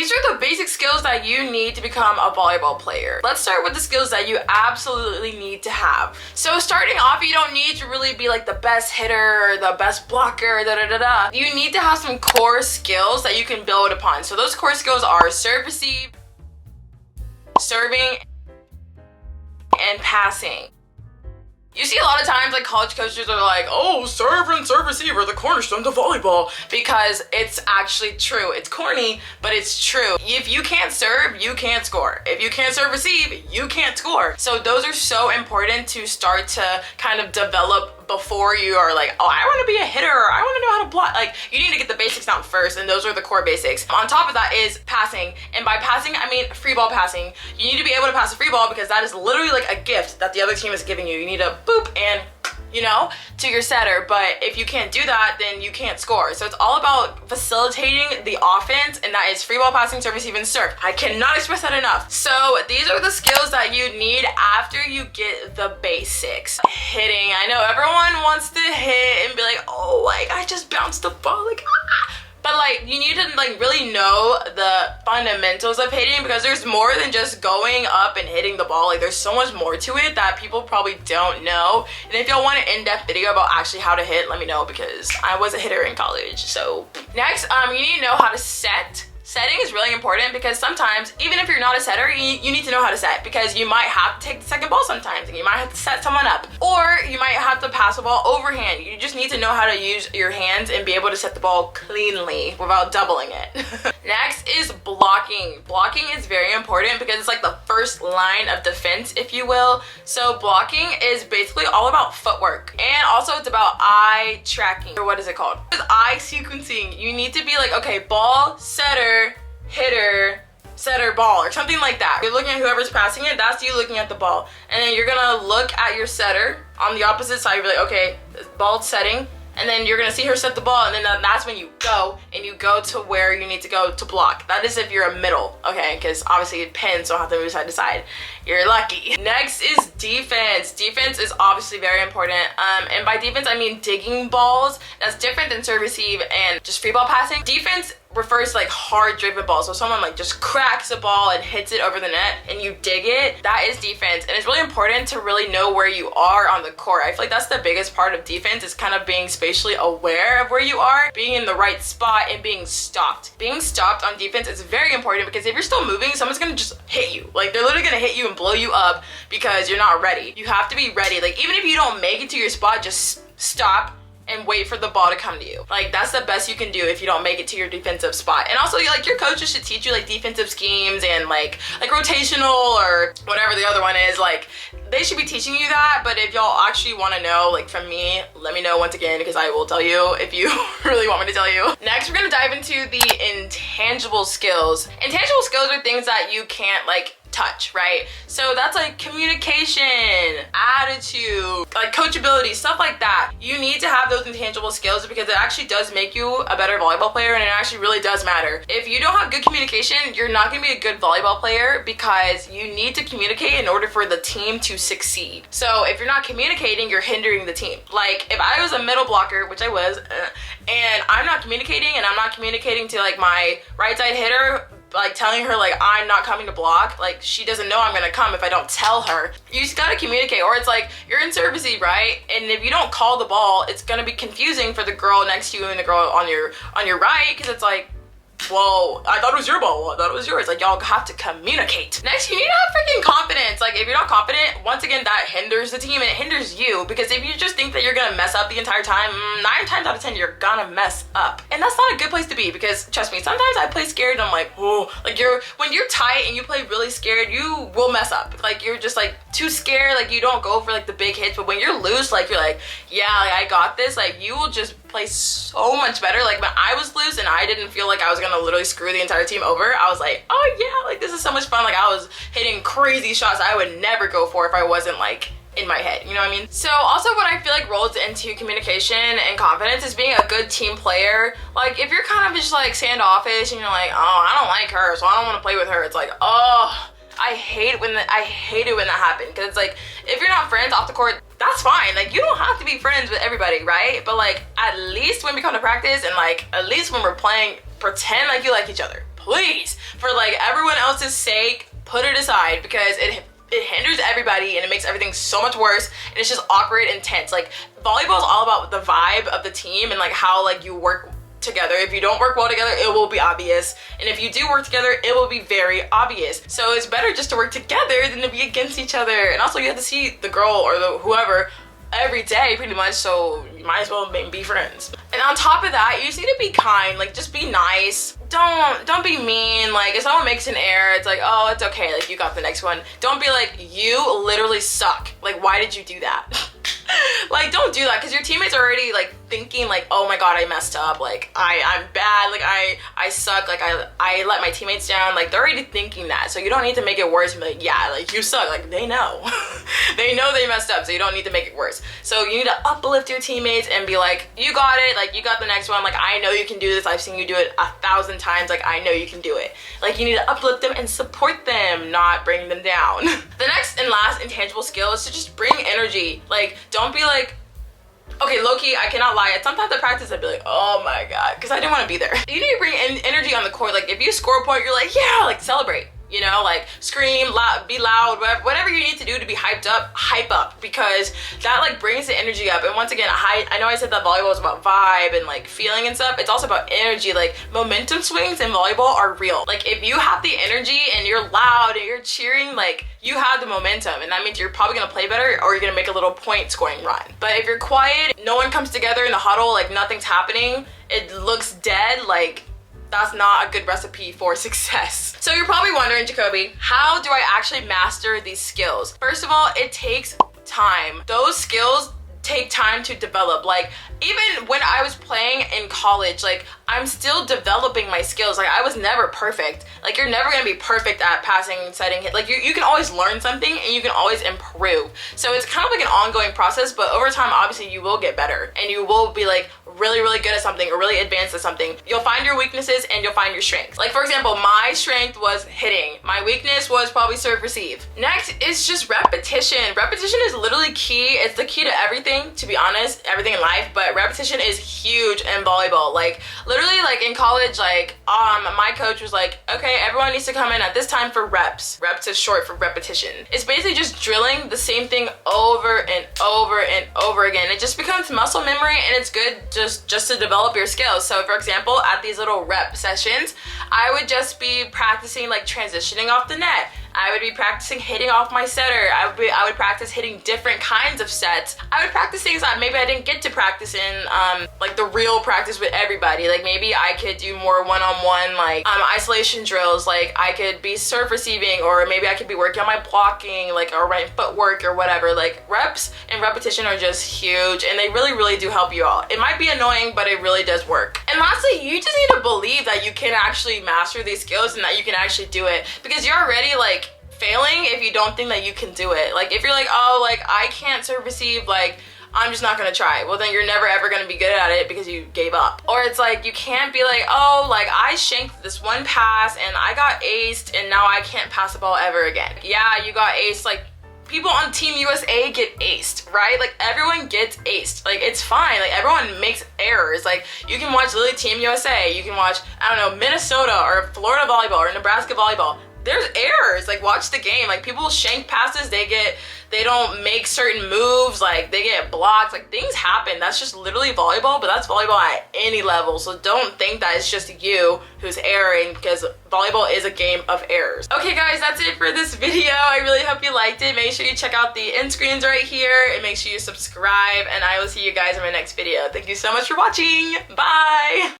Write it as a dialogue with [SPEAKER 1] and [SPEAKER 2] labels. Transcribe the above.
[SPEAKER 1] these are the basic skills that you need to become a volleyball player. Let's start with the skills that you absolutely need to have. So starting off, you don't need to really be like the best hitter or the best blocker, You need to have some core skills that you can build upon. So those core skills are serve, receive, serving, and passing. You see a lot of times like college coaches are like, oh, serve and serve receive are the cornerstone to volleyball, because it's actually true. It's corny, but it's true. If you can't serve, you can't score. If you can't serve receive, you can't score. So those are so important to start to kind of develop before you are like, oh, I want to be a hitter, or I want to know how to block. Like, you need to get the basics down first, and those are the core basics. On top of that is passing, and by passing I mean free ball passing. You need to be able to pass a free ball because that is literally like a gift that the other team is giving you. You need to boop and, you know, to your setter. But if you can't do that, then you can't score. So it's all about facilitating the offense, and that is free ball passing, serve, receive, and serve. I cannot express that enough. So these are the skills that you need after you get the basics. Hitting. I know everyone wants to hit and be like, oh, like I just bounced the ball, like ah. But like, you need to like really know the fundamentals of hitting, because there's more than just going up and hitting the ball. Like, there's so much more to it that people probably don't know. And if y'all want an in-depth video about actually how to hit, let me know, because I was a hitter in college. So next, you need to know how to set. Setting is really important, because sometimes, even if you're not a setter, you need to know how to set, because you might have to take the second ball sometimes, and you might have to set someone up, or you might have to pass the ball overhand. You just need to know how to use your hands and be able to set the ball cleanly without doubling it. Next is blocking. Blocking is very important because it's like the first line of defense, if you will. So blocking is basically all about footwork, and also it's about eye tracking, or what is it called? It's eye sequencing. You need to be like, okay, ball, setter, hitter, setter, ball, or something like that. You're looking at whoever's passing it, that's you looking at the ball. And then you're gonna look at your setter on the opposite side. You're like, okay, ball setting, and then you're gonna see her set the ball, and then that's when you go, and you go to where you need to go to block. That is if you're a middle, okay? Because obviously pins don't have to move side to side. You're lucky. Next is defense. Defense is obviously very important. And by defense, I mean digging balls. That's different than serve, receive, and just free ball passing. Defense refers to like hard driven balls. So someone like just cracks a ball and hits it over the net and you dig it. That is defense. And it's really important to really know where you are on the court. I feel like that's the biggest part of defense, is kind of being spatially aware of where you are, being in the right spot, and being stopped. Being stopped on defense is very important, because if you're still moving, someone's gonna just hit you. Like, they're literally gonna hit you and blow you up because you're not ready. You have to be ready. Like, even if you don't make it to your spot, just stop and wait for the ball to come to you. Like, that's the best you can do if you don't make it to your defensive spot. And also, like, your coaches should teach you like defensive schemes and like rotational, or whatever the other one is. Like, they should be teaching you that. But if y'all actually want to know, like from me, let me know once again, because I will tell you if you really want me to tell you. Next, we're gonna dive into the intangible skills. Intangible skills are things that you can't like touch, right? So that's like communication, attitude, like coachability, stuff like that. You need to have those intangible skills, because it actually does make you a better volleyball player, and it actually really does matter. If you don't have good communication, you're not gonna be a good volleyball player, because you need to communicate in order for the team to succeed. So if you're not communicating, you're hindering the team. Like, if I was a middle blocker, which I was, and I'm not communicating, and I'm not communicating to like my right side hitter, like telling her like I'm not coming to block, like she doesn't know I'm gonna come if I don't tell her. You just gotta communicate. Or it's like, you're in serve receive, right? And if you don't call the ball, it's gonna be confusing for the girl next to you and the girl on your right, because it's like, whoa, I thought it was your ball, I thought it was yours. Like, y'all have to communicate. Next, you need to have freaking confidence. Like, if you're not confident, once again, that hinders the team, and it hinders you, because if you just think that you're gonna mess up the entire time, 9 times out of 10 you're gonna mess up, and that's not a good place to be. Because trust me, sometimes I play scared and I'm like, whoa, like when you're tight and you play really scared, you will mess up. Like, you're just like too scared, like you don't go for like the big hits. But when you're loose, like you're like, yeah, like, I got this, like you will just play so much better. Like, when I was loose and I didn't feel like I was gonna literally screw the entire team over, I was like, oh yeah, like this is so much fun. Like, I was hitting crazy shots I would never go for if I wasn't like in my head, you know what I mean? So also, what I feel like rolls into communication and confidence is being a good team player. Like, if you're kind of just like standoffish and you're like, oh, I don't like her, so I don't want to play with her, it's like, oh, I hate it when that happens. Because it's like, if you're not friends off the court, that's fine. Like, you don't have to be friends with everybody, right? But like, at least when we come to practice, and like at least when we're playing, pretend like you like each other. please, for like everyone else's sake, put it aside, because it hinders everybody and it makes everything so much worse, and it's just awkward and tense. Like volleyball is all about the vibe of the team and like how like you work together. If you don't work well together, it will be obvious, and if you do work together, it will be very obvious. So it's better just to work together than to be against each other. And also you have to see the girl or the whoever every day pretty much, so you might as well be friends. And on top of that, you just need to be kind. Like just be nice. Don't be mean. Like if someone makes an error, it's like, oh, it's okay, like you got the next one. Don't be like, you literally suck, like why did you do that? Like don't do that, because your teammates are already like thinking like, oh my god, I messed up, like I'm bad, like I suck, like I let my teammates down. Like they're already thinking that, so you don't need to make it worse and be like, yeah, like you suck. Like they know. They know they messed up, so you don't need to make it worse. So you need to uplift your teammates and be like, you got it, like you got the next one, like I know you can do this, I've seen you do it 1,000 times, like I know you can do it. Like you need to uplift them and support them, not bring them down. The next and last intangible skill is to just bring energy. Like don't be like, okay, low-key, I cannot lie, sometimes at practice I'd be like, oh my god, because I didn't want to be there. You need to bring energy on the court. Like if you score a point, you're like, yeah, like celebrate, you know, like scream, loud, be loud, whatever you need to do to be hyped up, hype up, because that like brings the energy up. And once again, I know I said that volleyball is about vibe and like feeling and stuff. It's also about energy. Like momentum swings in volleyball are real. Like if you have the energy and you're loud and you're cheering, like you have the momentum, and that means you're probably gonna play better or you're gonna make a little point scoring run. But if you're quiet, no one comes together in the huddle, like nothing's happening, it looks dead, like that's not a good recipe for success. So you're probably wondering, Jacoby, how do I actually master these skills? First of all, it takes time. Those skills take time to develop. Like even when I was playing in college, like I'm still developing my skills. Like I was never perfect. Like you're never gonna be perfect at passing, setting, hit. Like you can always learn something and you can always improve. So it's kind of like an ongoing process, but over time, obviously you will get better and you will be like really, really good at something or really advanced at something. You'll find your weaknesses and you'll find your strengths. Like for example, my strength was hitting. My weakness was probably serve receive. Next is just repetition. Repetition is literally key. It's the key to everything, to be honest, everything in life, but repetition is huge in volleyball. Like literally, like in college, like my coach was like, okay, everyone needs to come in at this time for reps. Reps is short for repetition. It's basically just drilling the same thing over and over and over again. It just becomes muscle memory, and it's good just to develop your skills. So for example, at these little rep sessions, I would just be practicing like transitioning off the net. I would be practicing hitting off my setter. I would practice hitting different kinds of sets. I would practice things that maybe I didn't get to practice in like the real practice with everybody. Like maybe I could do more one-on-one like isolation drills. Like I could be serve receiving, or maybe I could be working on my blocking, like or my footwork or whatever. Like reps and repetition are just huge, and they really, really do help you out. It might be annoying, but it really does work. And lastly, you just need to believe that you can actually master these skills and that you can actually do it, because you're already like failing if you don't think that you can do it. Like if you're like, oh, like I can't serve receive, like I'm just not gonna try, well then you're never ever gonna be good at it because you gave up. Or it's like you can't be like, oh, like I shanked this one pass and I got aced and now I can't pass the ball ever again. Yeah, you got aced. Like people on Team USA get aced, right? Like everyone gets aced. Like it's fine. Like everyone makes errors. Like you can watch literally Team USA, you can watch, I don't know, Minnesota or Florida volleyball or Nebraska volleyball. There's errors. Like watch the game. Like people shank passes, they don't make certain moves, like they get blocked, like things happen. That's just literally volleyball, but that's volleyball at any level. So don't think that it's just you who's erring, because volleyball is a game of errors. Okay guys, that's it for this video. I really hope you liked it. Make sure you check out the end screens right here and make sure you subscribe, and I will see you guys in my next video. Thank you so much for watching. Bye.